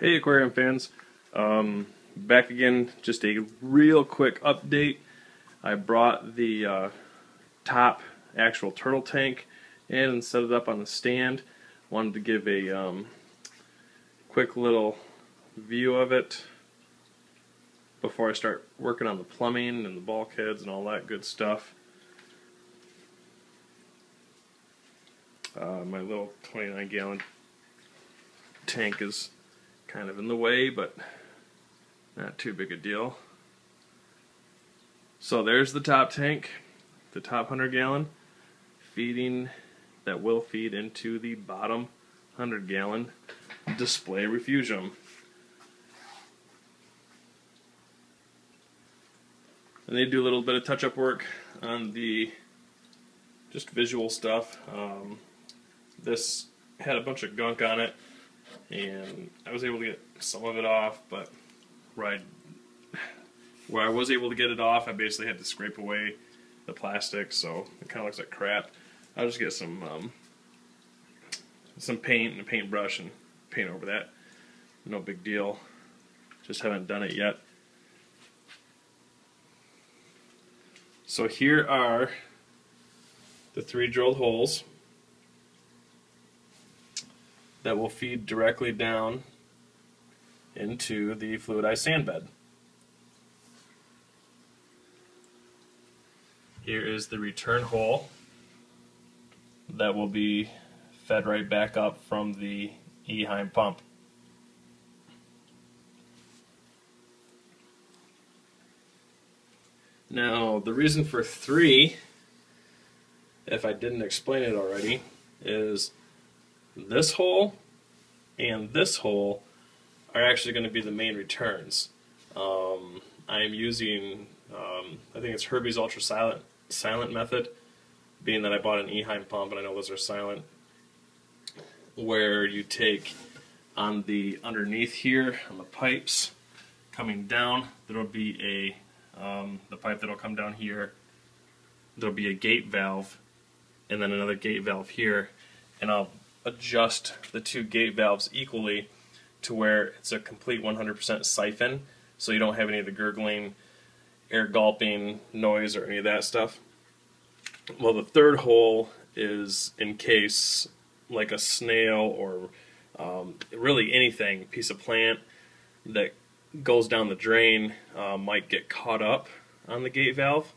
Hey aquarium fans, back again, just a real quick update. I brought the top actual turtle tank in and set it up on the stand. Wanted to give a quick little view of it before I start working on the plumbing and the bulkheads and all that good stuff. My little 29-gallon tank is kind of in the way, but not too big a deal. So there's the top tank, the top 100-gallon, feeding that will feed into the bottom 100-gallon display refugium. And they do a little bit of touch-up work on the just visual stuff. This had a bunch of gunk on it, and I was able to get some of it off, but where I was able to get it off, I basically had to scrape away the plastic, so it kind of looks like crap. I'll just get some paint and a paintbrush and paint over that. No big deal. Just haven't done it yet. So here are the 3 drilled holes that will feed directly down into the fluidized sand bed. Here is the return hole that will be fed right back up from the E-Heim pump. Now, the reason for 3, if I didn't explain it already, is this hole and this hole are actually going to be the main returns. I am using, I think it's Herbie's Ultra Silent method, being that I bought an E-Heim pump and I know those are silent, where you take on the underneath here, on the pipes coming down, there will be the pipe that will come down here, there will be a gate valve, and then another gate valve here, and I'll adjust the 2 gate valves equally to where it's a complete 100% siphon, so you don't have any of the gurgling, air gulping noise or any of that stuff. Well, the 3rd hole is in case like a snail or really anything, piece of plant that goes down the drain might get caught up on the gate valve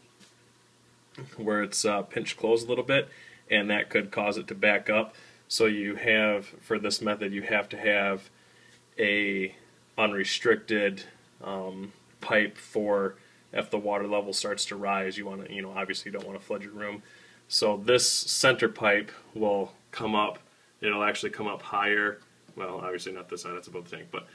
where it's pinched closed a little bit, and that could cause it to back up. So you have, for this method, you have to have a unrestricted pipe for if the water level starts to rise. You want to, obviously you don't want to flood your room. So this center pipe will come up. It'll actually come up higher. Well, obviously not this side, that's above the tank, but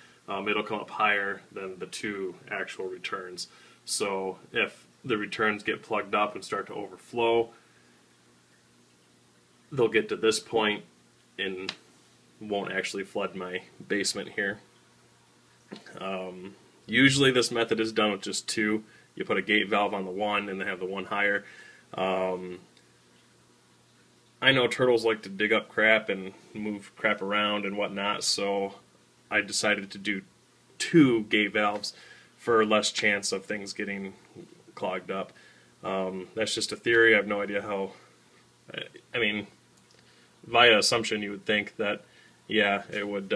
it'll come up higher than the 2 actual returns. So if the returns get plugged up and start to overflow, they'll get to this point and won't actually flood my basement here. Usually this method is done with just 2. You put a gate valve on the one and then have the one higher. I know turtles like to dig up crap and move crap around and whatnot, so I decided to do 2 gate valves for less chance of things getting clogged up. That's just a theory. I have no idea how. I mean, via assumption, you would think that, yeah, it would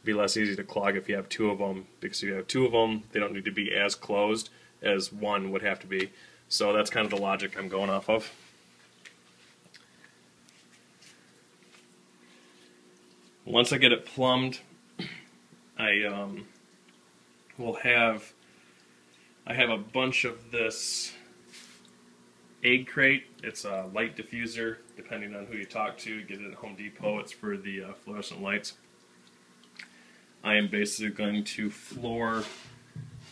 be less easy to clog if you have 2 of them, because if you have 2 of them, they don't need to be as closed as one would have to be. So that's kind of the logic I'm going off of. Once I get it plumbed, I have a bunch of this egg crate. It's a light diffuser, depending on who you talk to. You get it at Home Depot. It's for the fluorescent lights. I am basically going to floor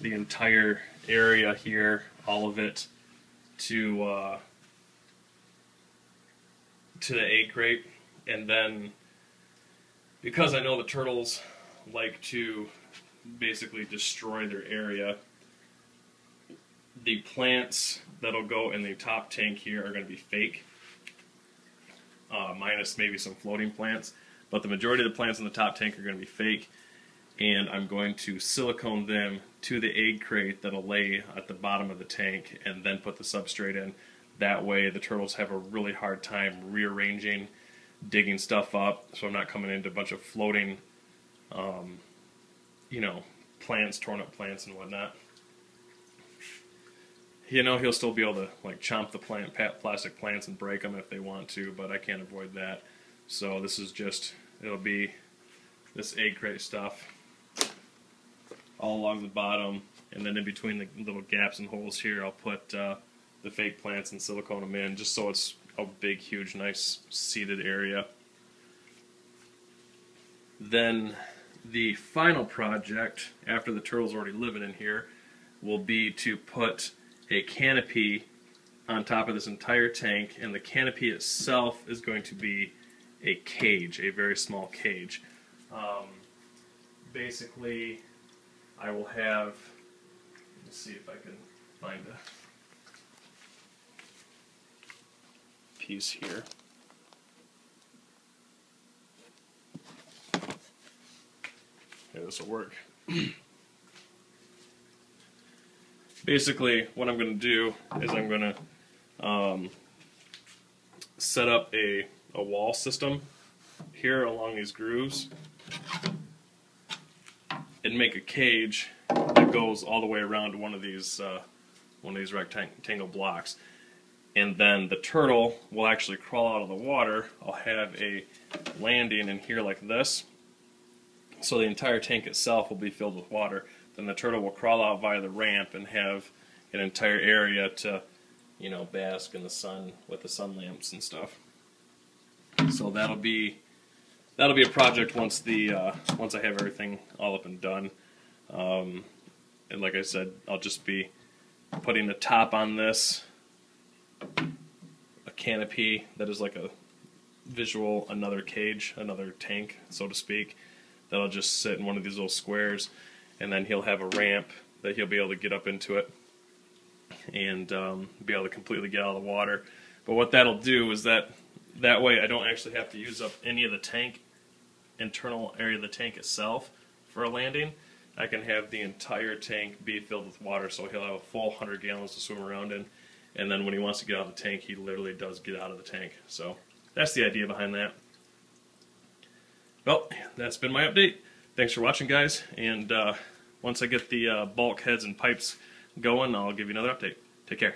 the entire area here, all of it, to the egg crate, and then because I know the turtles like to basically destroy their area, the plants that'll go in the top tank here are going to be fake, minus maybe some floating plants. but the majority of the plants in the top tank are going to be fake, and I'm going to silicone them to the egg crate that'll lay at the bottom of the tank, and then put the substrate in. That way the turtles have a really hard time rearranging, digging stuff up, so I'm not coming into a bunch of floating, you know, plants, torn up plants and whatnot. You know, he'll still be able to like chomp the plastic plants and break them if they want to, but I can't avoid that. So this is just, it'll be this egg crate stuff all along the bottom, and then in between the little gaps and holes here I'll put the fake plants and silicone them in, just so it's a big, huge, nice seated area. Then the final project, after the turtle's already living in here, will be to put a canopy on top of this entire tank, and the canopy itself is going to be a cage, a very small cage. Basically, I will have, let's see if I can find a piece here. Yeah, this will work. Basically, what I'm going to do is I'm going to set up a wall system here along these grooves and make a cage that goes all the way around to one of these rectangle blocks. And then the turtle will actually crawl out of the water. I'll have a landing in here like this, so the entire tank itself will be filled with water. Then the turtle will crawl out via the ramp and have an entire area to, you know, bask in the sun with the sun lamps and stuff. So that'll be a project once I have everything all up and done. And like I said, I'll just be putting the top on this, a canopy that is like a visual, another cage, another tank, so to speak, that'll just sit in one of these little squares, and then he'll have a ramp that he'll be able to get up into it and be able to completely get out of the water. But what that'll do is that way I don't actually have to use up any of the tank, internal area of the tank itself for a landing. I can have the entire tank be filled with water, so he'll have a full 100 gallons to swim around in, and then when he wants to get out of the tank, he literally does get out of the tank. So that's the idea behind that. Well, that's been my update. Thanks for watching, guys, and once I get the bulk heads and pipes going, I'll give you another update. Take care.